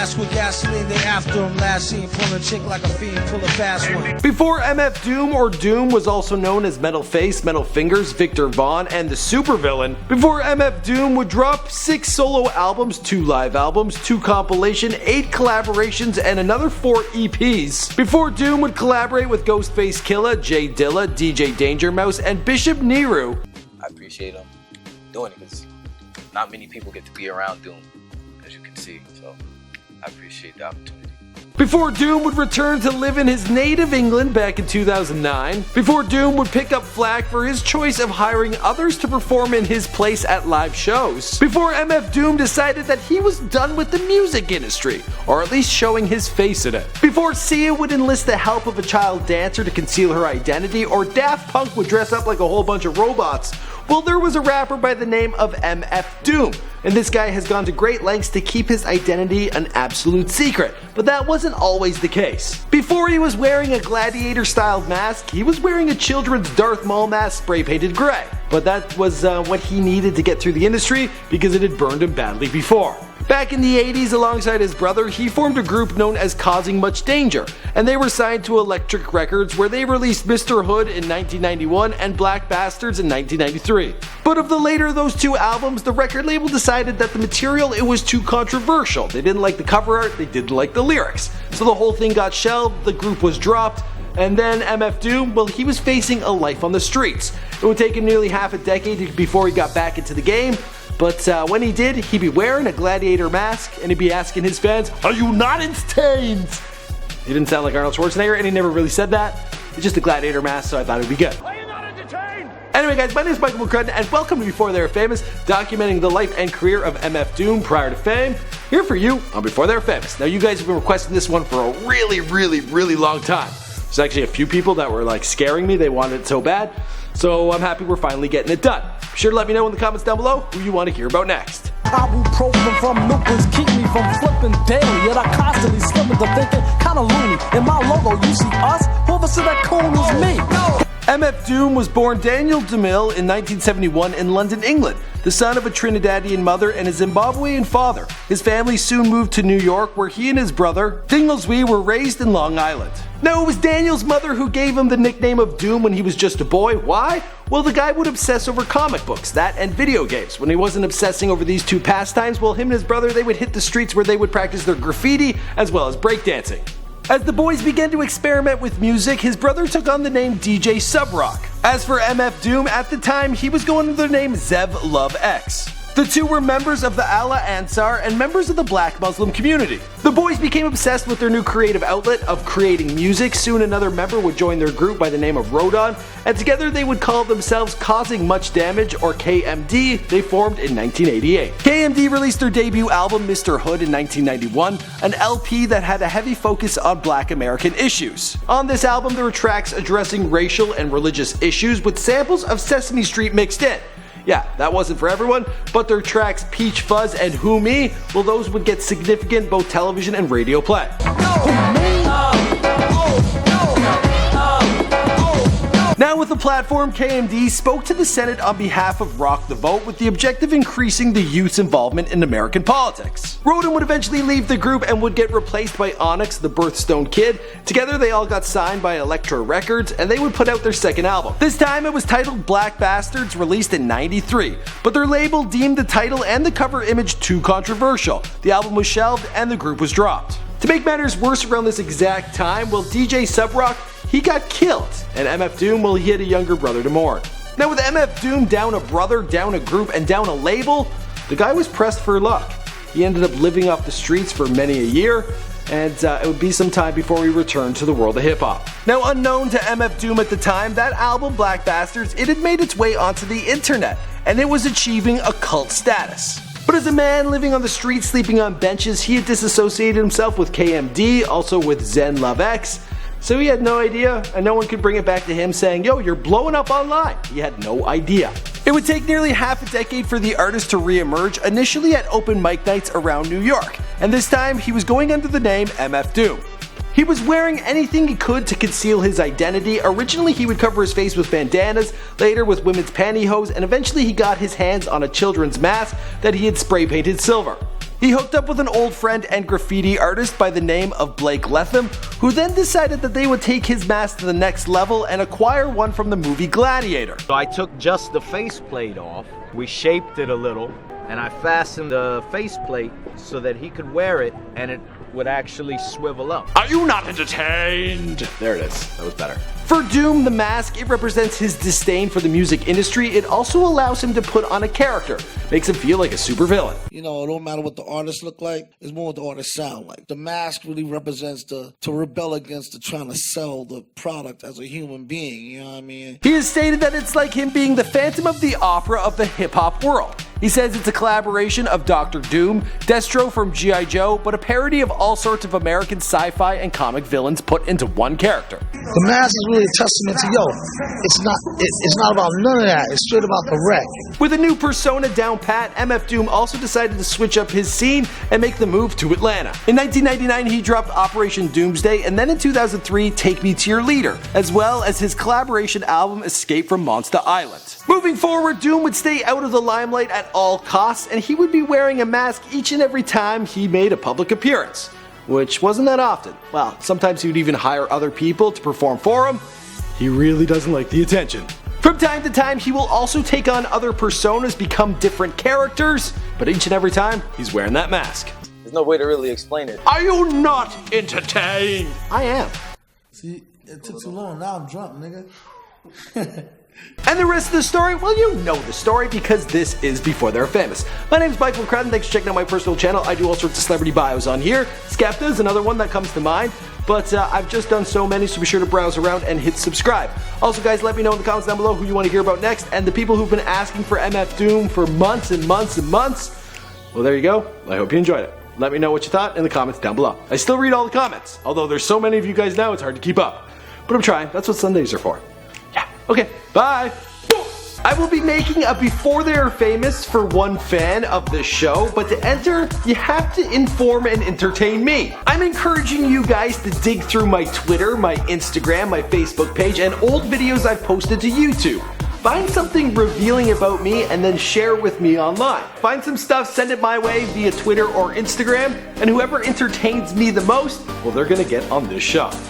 mask with gasoline, they after him. Last seen pull a chick like a fiend, pull a fast one. Before MF Doom, or Doom, was also known as Metal Face, Metal Fingers, Viktor, Vaugh, and the supervillain. Before MF Doom would drop 6 solo albums, 2 live albums, 2 compilation, 8 collaborations, and another 4 EPs. Before Doom would collaborate with Ghostface Killah, J Dilla, DJ Danger Mouse, and Bishop Nehru. I appreciate him doing it because not many people get to be around Doom, as you can see, so I appreciate the opportunity. Before Doom would return to live in his native England back in 2009. Before Doom would pick up flack for his choice of hiring others to perform in his place at live shows. Before MF Doom decided that he was done with the music industry, or at least showing his face in it. Before Sia would enlist the help of a child dancer to conceal her identity, or Daft Punk would dress up like a whole bunch of robots. Well, there was a rapper by the name of MF Doom, and this guy has gone to great lengths to keep his identity an absolute secret, but that wasn't always the case. Before he was wearing a Gladiator styled mask, he was wearing a children's Darth Maul mask spray painted grey, but that was what he needed to get through the industry because it had burned him badly before. Back in the 80s, alongside his brother, he formed a group known as Kausing Much Damage, and they were signed to Elektra Records, where they released Mr. Hood in 1991 and Black Bastards in 1993. But of the later of those 2 albums, the record label decided that the material, it was too controversial. They didn't like the cover art, they didn't like the lyrics. So the whole thing got shelved, the group was dropped, and then MF Doom, well, he was facing a life on the streets. It would take him nearly half a decade before he got back into the game. But when he did, he'd be wearing a Gladiator mask and he'd be asking his fans, "Are you not entertained?" He didn't sound like Arnold Schwarzenegger, and he never really said that. It's just a Gladiator mask, so I thought it'd be good. Are you not entertained? Anyway guys, my name is Michael McCrudden, and welcome to Before They Were Famous, documenting the life and career of MF Doom prior to fame, here for you on Before They Were Famous. Now you guys have been requesting this one for a really long time. There's actually a few people that were like scaring me, they wanted it so bad, so I'm happy we're finally getting it done. Be sure to let me know in the comments down below who you want to hear about next. Ibuprofen from Lucas keep me from flipping daily, yet I constantly slip into thinking kinda loony. In my logo you see us, whoever said that coon is me. MF Doom was born Daniel DeMille in 1971 in London, England, the son of a Trinidadian mother and a Zimbabwean father. His family soon moved to New York, where he and his brother, Dingleswee, were raised in Long Island. Now, it was Daniel's mother who gave him the nickname of Doom when he was just a boy. Why? Well, the guy would obsess over comic books, that and video games. When he wasn't obsessing over these 2 pastimes, well, him and his brother, they would hit the streets where they would practice their graffiti as well as breakdancing. As the boys began to experiment with music, his brother took on the name DJ Subrock. As for MF Doom, at the time, he was going under the name Zev Love X. The 2 were members of the Allah Ansar and members of the black Muslim community. The boys became obsessed with their new creative outlet of creating music. Soon another member would join their group by the name of Rodon, and together they would call themselves Kausing Much Damage, or KMD. They formed in 1988. KMD released their debut album Mr. Hood in 1991, an LP that had a heavy focus on black American issues. On this album there were tracks addressing racial and religious issues with samples of Sesame Street mixed in. Yeah, that wasn't for everyone, but their tracks Peach Fuzz and Who Me, well, those would get significant both television and radio play. Now with the platform, KMD spoke to the Senate on behalf of Rock the Vote with the objective of increasing the youth's involvement in American politics. Rodon would eventually leave the group and would get replaced by Onyx, the Birthstone Kid. Together they all got signed by Elektra Records, and they would put out their second album. This time it was titled Black Bastards, released in '93, but their label deemed the title and the cover image too controversial. The album was shelved and the group was dropped. To make matters worse, around this exact time, well, DJ Subrock, he got killed, and MF Doom, well, he had a younger brother to mourn. Now with MF Doom down a brother, down a group, and down a label, the guy was pressed for luck. He ended up living off the streets for many a year, and it would be some time before he returned to the world of hip-hop. Now unknown to MF Doom at the time, that album, Black Bastards, it had made its way onto the internet, and it was achieving a cult status. But as a man living on the street, sleeping on benches, he had disassociated himself with KMD, also with Zev Love X, so he had no idea, and no one could bring it back to him saying, "Yo, you're blowing up online." He had no idea. It would take nearly half a decade for the artist to re-emerge, initially at open mic nights around New York, and this time he was going under the name MF Doom. He was wearing anything he could to conceal his identity. Originally he would cover his face with bandanas, later with women's pantyhose, and eventually he got his hands on a children's mask that he had spray painted silver. He hooked up with an old friend and graffiti artist by the name of Blake Letham, who then decided that they would take his mask to the next level and acquire one from the movie Gladiator. So I took just the faceplate off, we shaped it a little, and I fastened the faceplate so that he could wear it and it would actually swivel up. Are you not entertained? There it is. That was better. For Doom, the mask, it represents his disdain for the music industry. It also allows him to put on a character. Makes him feel like a supervillain. You know, it don't matter what the artists look like, it's more what the artists sound like. The mask really represents to rebel against the trying to sell the product as a human being, you know what I mean? He has stated that it's like him being the Phantom of the Opera of the hip-hop world. He says it's a collaboration of Dr. Doom, Destro from G.I. Joe, but a parody of all sorts of American sci-fi and comic villains put into one character. The mask is really a testament to, it's not about none of that, it's straight about the wreck. With a new persona down pat, MF Doom also decided to switch up his scene and make the move to Atlanta. In 1999, he dropped Operation Doomsday, and then in 2003, Take Me to Your Leader, as well as his collaboration album Escape from Monster Island. Moving forward, Doom would stay out of the limelight at all costs, and he would be wearing a mask each and every time he made a public appearance, which wasn't that often. Well, sometimes he would even hire other people to perform for him. He really doesn't like the attention. From time to time, he will also take on other personas, become different characters, but each and every time, he's wearing that mask. There's no way to really explain it. Are you not entertained? I am. See, it took too long, now I'm drunk, nigga. And the rest of the story? Well, you know the story because this is Before They're Famous. My name is Michael McCrudden. Thanks for checking out my personal channel. I do all sorts of celebrity bios on here. Skepta is another one that comes to mind. But I've just done so many, so be sure to browse around and hit subscribe. Also, guys, let me know in the comments down below who you want to hear about next. And the people who've been asking for MF Doom for months and months and months, well, there you go. I hope you enjoyed it. Let me know what you thought in the comments down below. I still read all the comments, although there's so many of you guys now, it's hard to keep up. But I'm trying. That's what Sundays are for. Yeah. Okay. Bye. I will be making a Before They Are Famous for one fan of this show, but to enter, you have to inform and entertain me. I'm encouraging you guys to dig through my Twitter, my Instagram, my Facebook page, and old videos I've posted to YouTube. Find something revealing about me and then share with me online. Find some stuff, send it my way via Twitter or Instagram, and whoever entertains me the most, well, they're gonna get on this show.